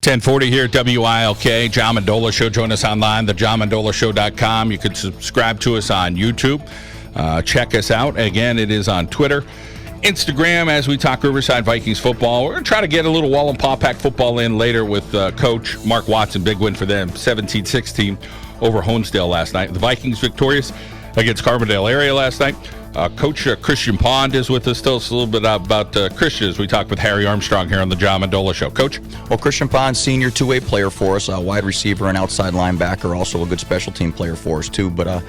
1040 here at WILK, John Mendola Show. Join us online, thejohnmendolashow.com. You can subscribe to us on YouTube. Check us out. Again, it is on Twitter, Instagram, as we talk Riverside Vikings football. We're going to try to get a little Wall and Paw Pack football in later with Coach Mark Watson. Big win for them, 17-16 over Honesdale last night. The Vikings victorious against Carbondale area last night. Coach Christian Pond is with us. Tell us a little bit about Christian as we talk with Harry Armstrong here on the John Mendola Show. Coach? Well, Christian Pond, senior two-way player for us, a wide receiver and outside linebacker, also a good special team player for us too. But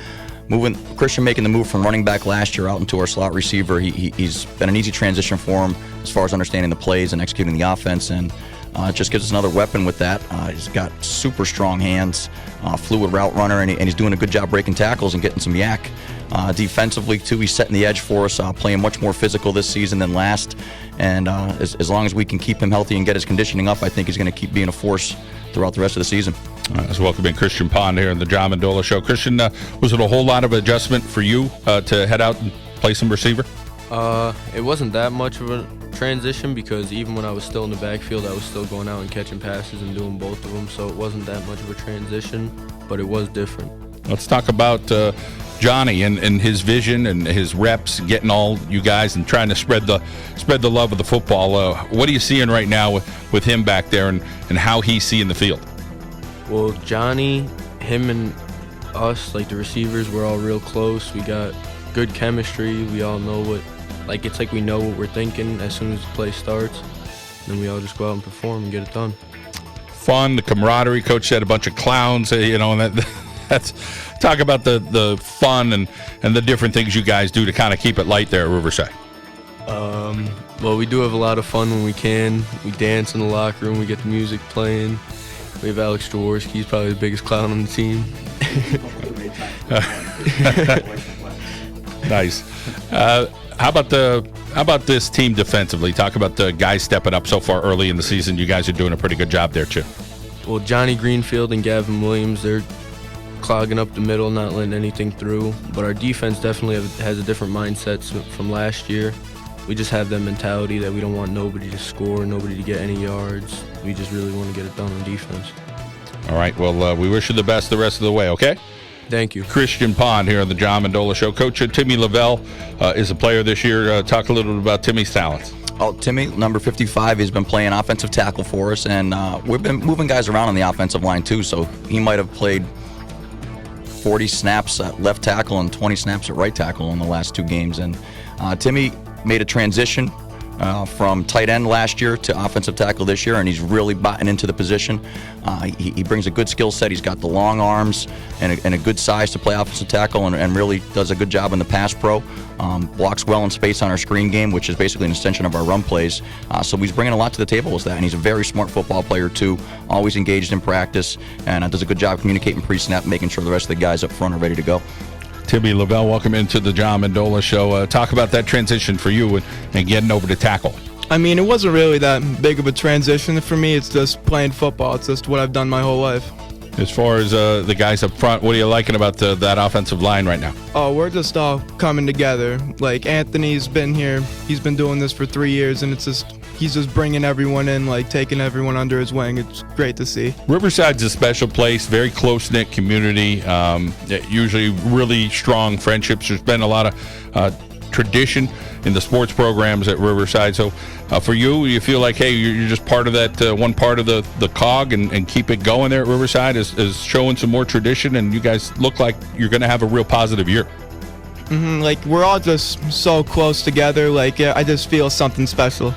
Christian making the move from running back last year out into our slot receiver, he's been an easy transition for him as far as understanding the plays and executing the offense, and it just gives us another weapon with that. He's got super strong hands, fluid route runner, and he's doing a good job breaking tackles and getting some yak. Defensively, too, he's setting the edge for us, playing much more physical this season than last. And as long as we can keep him healthy and get his conditioning up, I think he's going to keep being a force throughout the rest of the season. Let's welcome in Christian Pond here on the John Mendola Show. Christian, was it a whole lot of adjustment for you to head out and play some receiver? It wasn't that much of a transition because even when I was still in the backfield, I was still going out and catching passes and doing both of them, so it wasn't that much of a transition, but it was different. Let's talk about Johnny and his vision and his reps, getting all you guys and trying to spread the love of the football. What are you seeing right now with him back there and how he's seeing the field? Well, Johnny, him and us, like the receivers, we're all real close. We got good chemistry. We all know it's like we know what we're thinking as soon as the play starts. Then we all just go out and perform and get it done. Fun, the camaraderie. Coach said a bunch of clowns, and that's talk about the fun and the different things you guys do to kind of keep it light there at Riverside. Well, we do have a lot of fun when we can. We dance in the locker room. We get the music playing. We have Alex Jaworski. He's probably the biggest clown on the team. Nice. How about this team defensively? Talk about the guys stepping up so far early in the season. You guys are doing a pretty good job there too. Well, Johnny Greenfield and Gavin Williams, they're clogging up the middle, not letting anything through. But our defense definitely has a different mindset from last year. We just have that mentality that we don't want nobody to score, nobody to get any yards. We just really want to get it done on defense. All right. Well, we wish you the best the rest of the way, okay? Thank you. Christian Pond here on the John Mendola Show. Coach Timmy Lavelle is a player this year. Talk a little bit about Timmy's talents. Oh, Timmy, number 55, he's been playing offensive tackle for us, and we've been moving guys around on the offensive line too, so he might have played 40 snaps at left tackle and 20 snaps at right tackle in the last two games. And Timmy made a transition from tight end last year to offensive tackle this year, and he's really bought into the position. He brings a good skill set. He's got the long arms and a good size to play offensive tackle, and really does a good job in the pass pro. Blocks well in space on our screen game, which is basically an extension of our run plays. So he's bringing a lot to the table with that, and he's a very smart football player too, always engaged in practice, and does a good job communicating pre-snap, making sure the rest of the guys up front are ready to go. Timmy Lavelle, welcome into the John Mendola Show. Talk about that transition for you and getting over to tackle. I mean, it wasn't really that big of a transition for me. It's just playing football. It's just what I've done my whole life. As far as the guys up front, what are you liking about that offensive line right now? Oh, we're just all coming together. Like, Anthony's been here. He's been doing this for 3 years, and he's just bringing everyone in, like taking everyone under his wing. It's great to see. Riverside's a special place, very close-knit community, usually really strong friendships. There's been a lot of tradition in the sports programs at Riverside. So for you feel like, hey, you're just part of that one part of the cog and keep it going there at Riverside is showing some more tradition, and you guys look like you're going to have a real positive year. Like, we're all just so close together. Like, I just feel something special.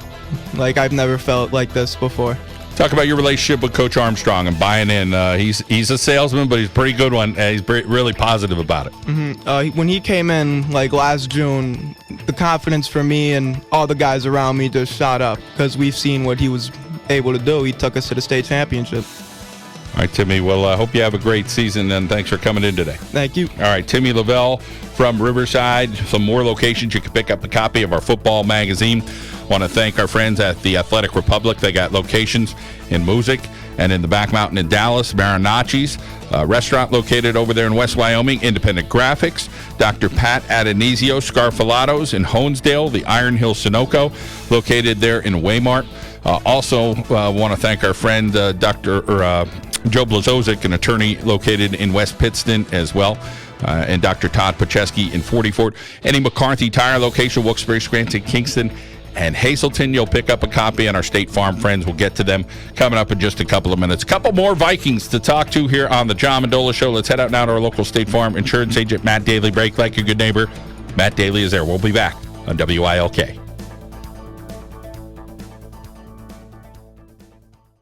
Like, I've never felt like this before. Talk about your relationship with Coach Armstrong and buying in. He's a salesman, but he's a pretty good one. He's really positive about it. When he came in, like, last June, the confidence for me and all the guys around me just shot up because we've seen what he was able to do. He took us to the state championship. All right, Timmy. Well, I hope you have a great season, and thanks for coming in today. Thank you. All right, Timmy Lavelle from Riverside. Some more locations. You can pick up a copy of our football magazine. Want to thank our friends at the Athletic Republic. They got locations in Moosic and in the Back Mountain in Dallas. Marinacci's restaurant located over there in West Wyoming. Independent Graphics. Dr. Pat Adonisio Scarfalatos in Honesdale. The Iron Hill Sunoco located there in Waymart. Also, want to thank our friend Dr. Joe Blazovic, an attorney located in West Pittston as well. And Dr. Todd Pacheski in 44. Eddie McCarthy Tire location, Wilkes-Barre, Scranton, Kingston, and Hazleton. You'll pick up a copy, and our State Farm friends will get to them coming up in just a couple of minutes. A couple more Vikings to talk to here on the John Mendola Show. Let's head out now to our local State Farm insurance agent, Matt Daly. Break like a good neighbor. Matt Daly is there. We'll be back on WILK.